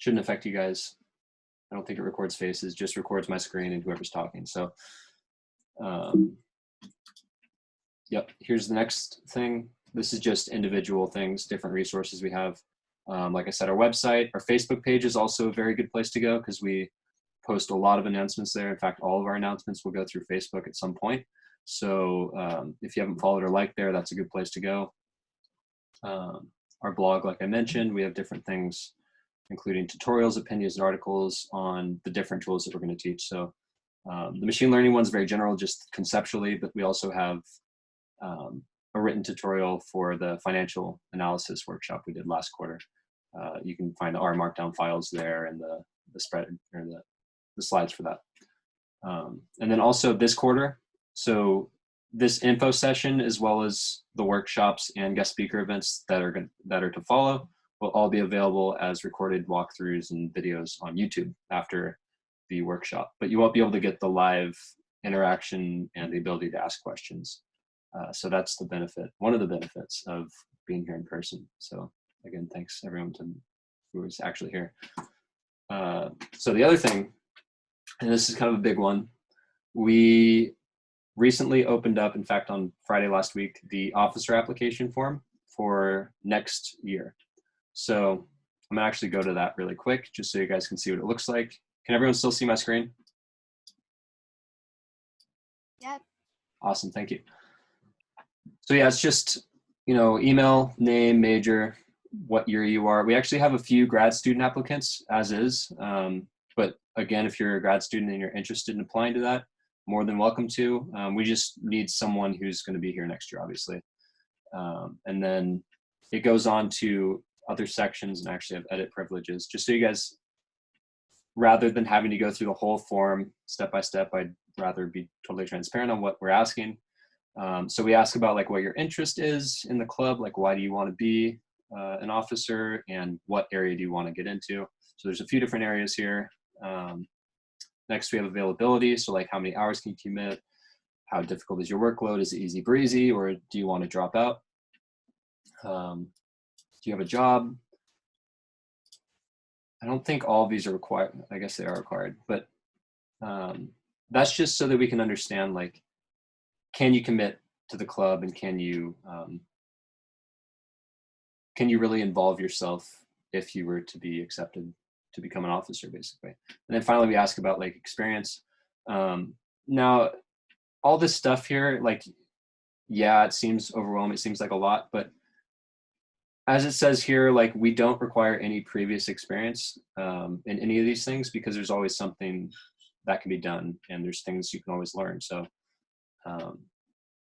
shouldn't affect you guys. I don't think it records faces, just records my screen and whoever's talking. So, yep, here's the next thing. This is just individual things, different resources we have. Like I said, our website, our Facebook page is also a very good place to go because we post a lot of announcements there. In fact, all of our announcements will go through Facebook at some point. So if you haven't followed or liked there, that's a good place to go. Our blog, like I mentioned, we have different things, including tutorials, opinions, and articles on the different tools that we're going to teach. So the machine learning one's very general, just conceptually, but we also have a written tutorial for the financial analysis workshop we did last quarter. You can find our markdown files there and the spread or the slides for that. And then also this quarter, so this info session, as well as the workshops and guest speaker events that are to follow, will all be available as recorded walkthroughs and videos on YouTube after the workshop. But you won't be able to get the live interaction and the ability to ask questions. So that's the benefit, one of the benefits of being here in person. So again, thanks everyone who is actually here. So the other thing, and this is kind of a big one, we recently opened up, in fact, on Friday last week, the officer application form for next year. So I'm gonna actually go to that really quick, just so you guys can see what it looks like. Can everyone still see my screen? Yeah. Awesome, thank you. So yeah, it's just, you know, email, name, major, what year you are. We actually have a few grad student applicants as is, but again, if you're a grad student and you're interested in applying to that, more than welcome to. We just need someone who's going to be here next year, obviously. And then it goes on to other sections and actually have edit privileges, just so you guys, rather than having to go through the whole form step by step, I'd rather be totally transparent on what we're asking. So we ask about like what your interest is in the club, like why do you want to be an officer, and what area do you want to get into. So there's a few different areas here. Next we have availability, so like how many hours can you commit, how difficult is your workload, is it easy breezy, or do you want to drop out, do you have a job. I don't think all of these are required. I guess they are required, but that's just so that we can understand, like, can you commit to the club, and can you really involve yourself if you were to be accepted to become an officer, basically. And then finally, we ask about like experience. Now, all this stuff here, like, yeah, it seems overwhelming. It seems like a lot, but as it says here, like, we don't require any previous experience in any of these things, because there's always something that can be done, and there's things you can always learn. So,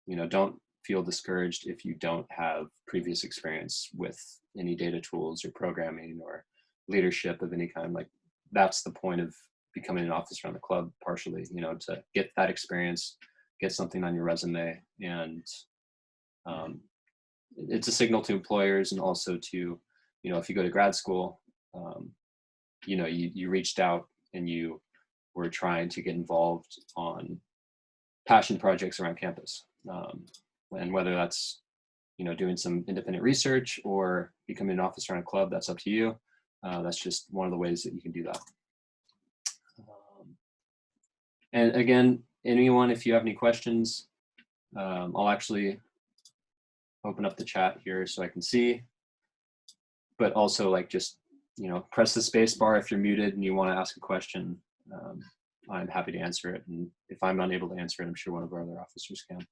you know, don't feel discouraged if you don't have previous experience with any data tools or programming or leadership of any kind. Like, that's the point of becoming an officer on the club, partially, you know, to get that experience, get something on your resume, and it's a signal to employers, and also to, you know, if you go to grad school, you know, you reached out and you were trying to get involved on passion projects around campus. And whether that's, you know, doing some independent research or becoming an officer on a club, that's up to you. That's just one of the ways that you can do that. And again, anyone, if you have any questions, I'll actually open up the chat here so I can see, but also, like, just, you know, press the space bar if you're muted and you want to ask a question. I'm happy to answer it. And if I'm unable to answer it, I'm sure one of our other officers can.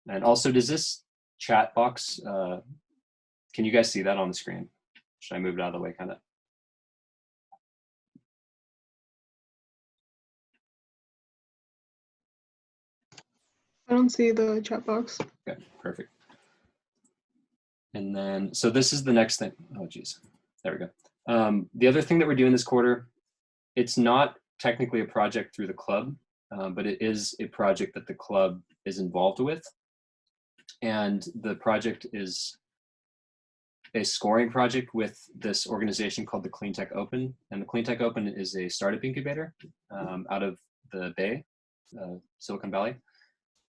And also, does this chat box, can you guys see that on the screen? Should I move it out of the way, kind of? I don't see the chat box. Okay, perfect. And then, so this is the next thing. Oh, geez. There we go. The other thing that we're doing this quarter, it's not technically a project through the club, but it is a project that the club is involved with. And the project is a scoring project with this organization called the Clean Tech Open. And the Clean Tech Open is a startup incubator out of the Bay, Silicon Valley.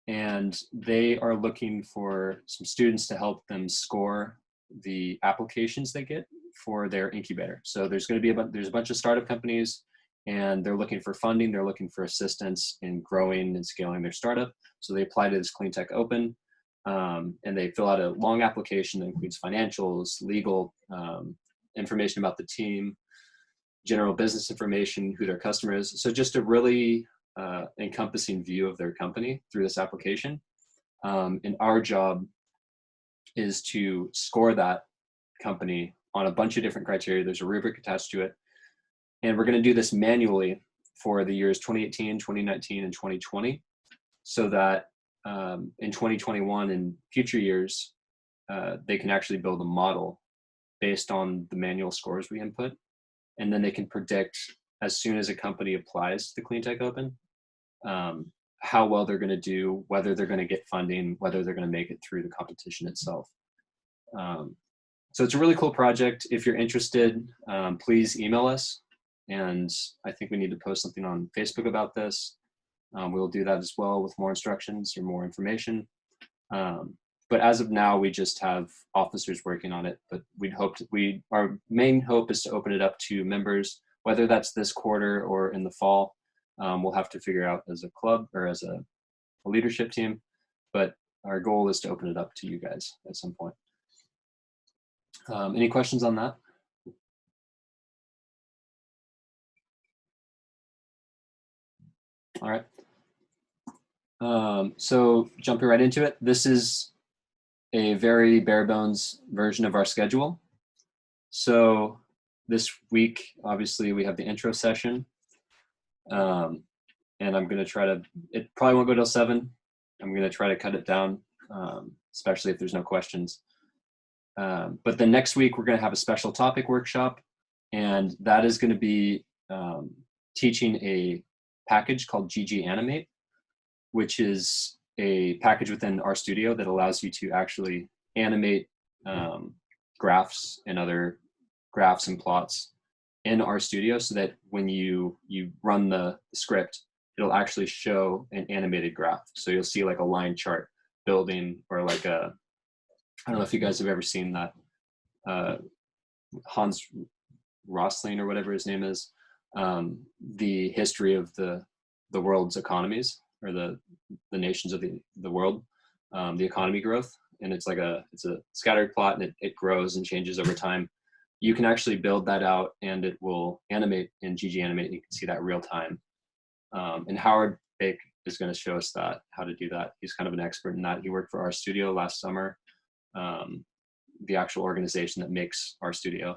And they are looking for some students to help them score the applications they get for their incubator. So there's going to be there's a bunch of startup companies, and they're looking for funding. They're looking for assistance in growing and scaling their startup. So they apply to this CleanTech Open, and they fill out a long application that includes financials, legal information about the team, general business information, who their customer is. So just a really encompassing view of their company through this application. And our job is to score that company on a bunch of different criteria. There's a rubric attached to it. And we're going to do this manually for the years 2018, 2019, and 2020, so that in 2021 and future years, they can actually build a model based on the manual scores we input. And then they can predict, as soon as a company applies to CleanTech Open, how well they're going to do, whether they're going to get funding, whether they're going to make it through the competition itself. So it's a really cool project. If you're interested, please email us. And I think we need to post something on Facebook about this. We'll do that as well with more instructions or more information. But as of now, we just have officers working on it. But our main hope is to open it up to members, whether that's this quarter or in the fall. We'll have to figure out as a club or as a leadership team. But our goal is to open it up to you guys at some point. Any questions on that? All right. So jumping right into it, this is a very bare bones version of our schedule. So this week, obviously, we have the intro session. And I'm going to try to, it probably won't go till 7. I'm going to try to cut it down, especially if there's no questions. But the next week, we're going to have a special topic workshop, and that is going to be teaching a package called GG Animate, which is a package within RStudio that allows you to actually animate graphs and other graphs and plots in RStudio, so that when you run the script, it'll actually show an animated graph. So you'll see like a line chart building, or like a, I don't know if you guys have ever seen that, Hans Rosling or whatever his name is, the history of the world's economies, or the nations of the world, the economy growth. And it's a scattered plot, and it grows and changes over time. You can actually build that out, and it will animate in GG Animate, and you can see that real time. And Howard Bake is going to show us how to do that. He's kind of an expert in that. He worked for RStudio last summer, the actual organization that makes RStudio.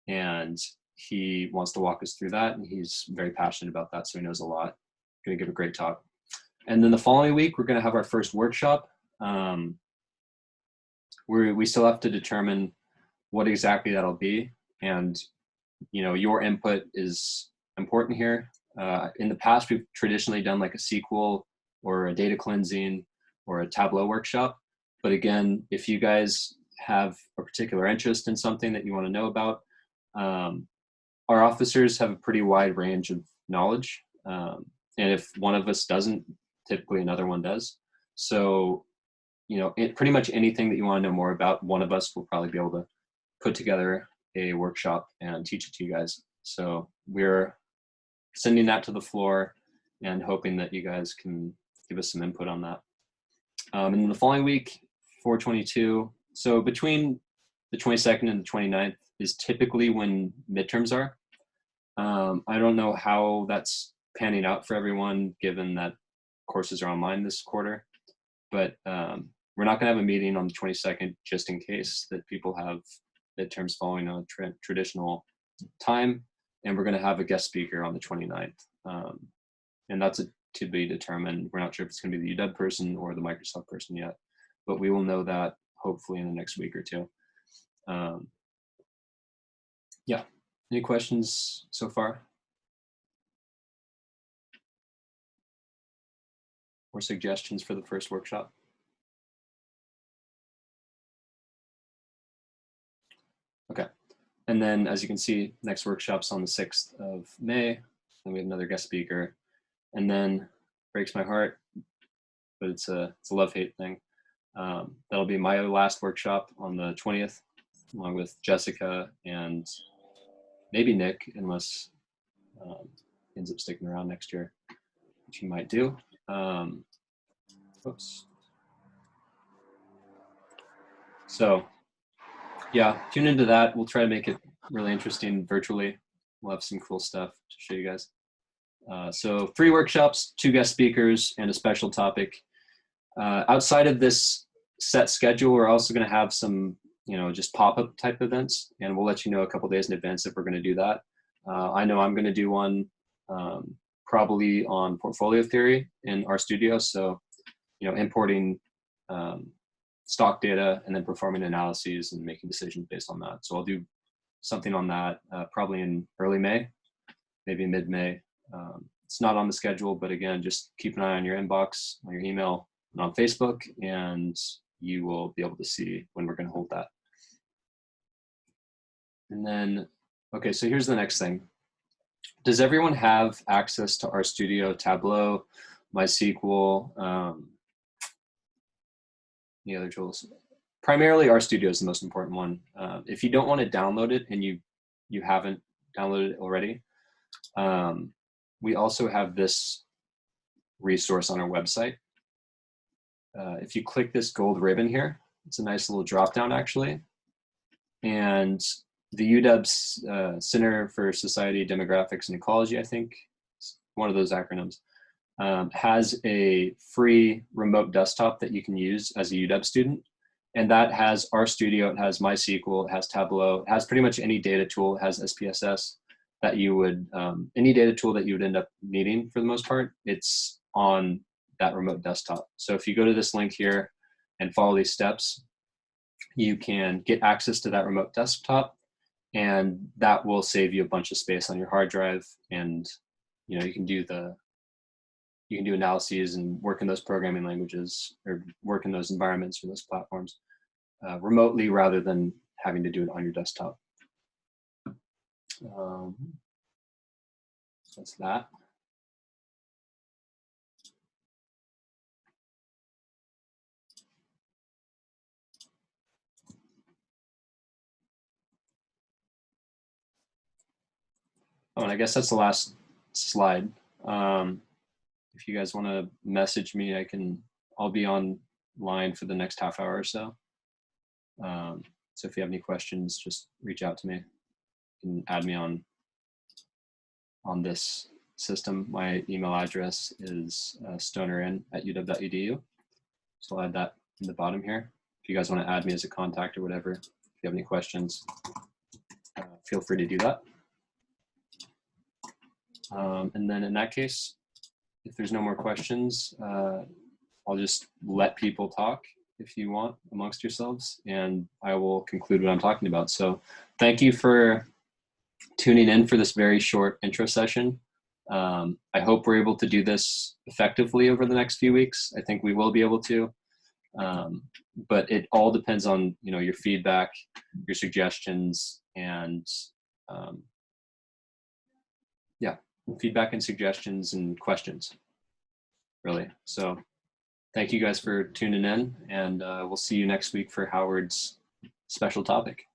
And he wants to walk us through that, and he's very passionate about that, so he knows a lot. Going to give a great talk. And then the following week, we're going to have our first workshop. We still have to determine what exactly that'll be, and your input is important here. In the past, we've traditionally done like a SQL or a data cleansing or a Tableau workshop. But again, if you guys have a particular interest in something that you want to know about, our officers have a pretty wide range of knowledge. And if one of us doesn't, typically another one does. So, pretty much anything that you want to know more about, one of us will probably be able to put together a workshop and teach it to you guys. So we're sending that to the floor and hoping that you guys can give us some input on that. And then the following week, 4/22, so between the 22nd and the 29th is typically when midterms are. I don't know how that's panning out for everyone, given that courses are online this quarter, but we're not going to have a meeting on the 22nd just in case that people have midterms following a traditional time, and we're going to have a guest speaker on the 29th. And that's to be determined. We're not sure if it's going to be the UW person or the Microsoft person yet, but we will know that hopefully in the next week or two. Yeah, any questions so far? Or suggestions for the first workshop? Okay, and then as you can see, next workshop's on the 6th of May, and we have another guest speaker. And then, breaks my heart, but it's a love-hate thing. That'll be my last workshop on the 20th. along with Jessica and maybe Nick, unless he ends up sticking around next year, which he might do. Oops. So yeah, tune into that. We'll try to make it really interesting virtually. We'll have some cool stuff to show you guys. So 3 workshops, 2 guest speakers, and a special topic. Outside of this set schedule, we're also going to have some, just pop-up type events, and we'll let you know a couple days in advance if we're going to do that. I know I'm going to do one probably on portfolio theory in RStudio. So, importing stock data and then performing analyses and making decisions based on that. So I'll do something on that probably in early May, maybe mid-May. It's not on the schedule, but again, just keep an eye on your inbox, on your email, and on Facebook, and you will be able to see when we're going to hold that. And then, okay, so here's the next thing. Does everyone have access to RStudio, Tableau, MySQL, any other tools? Primarily RStudio is the most important one. If you don't want to download it and you haven't downloaded it already, we also have this resource on our website. If you click this gold ribbon here, it's a nice little drop down actually. And the UW's Center for Society, Demographics, and Ecology, I think, one of those acronyms, has a free remote desktop that you can use as a UW student. And that has RStudio, it has MySQL, it has Tableau, it has pretty much any data tool, it has SPSS that you would, any data tool that you would end up needing for the most part, it's on that remote desktop. So if you go to this link here and follow these steps, you can get access to that remote desktop, and that will save you a bunch of space on your hard drive. And you can do analyses and work in those programming languages or work in those environments or those platforms remotely rather than having to do it on your desktop. That's that. Oh, and I guess that's the last slide. If you guys want to message me, I'll be online for the next half hour or so. So if you have any questions, just reach out to me and add me on this system. My email address is stonerin@uw.edu. So I'll add that in the bottom here. If you guys want to add me as a contact or whatever, if you have any questions, feel free to do that. And then in that case, if there's no more questions, I'll just let people talk if you want amongst yourselves, and I will conclude what I'm talking about. So thank you for tuning in for this very short intro session. I hope we're able to do this effectively over the next few weeks. I think we will be able to, but it all depends on your feedback, your suggestions, and yeah, feedback and suggestions and questions, really. So thank you guys for tuning in, and we'll see you next week for Howard's special topic.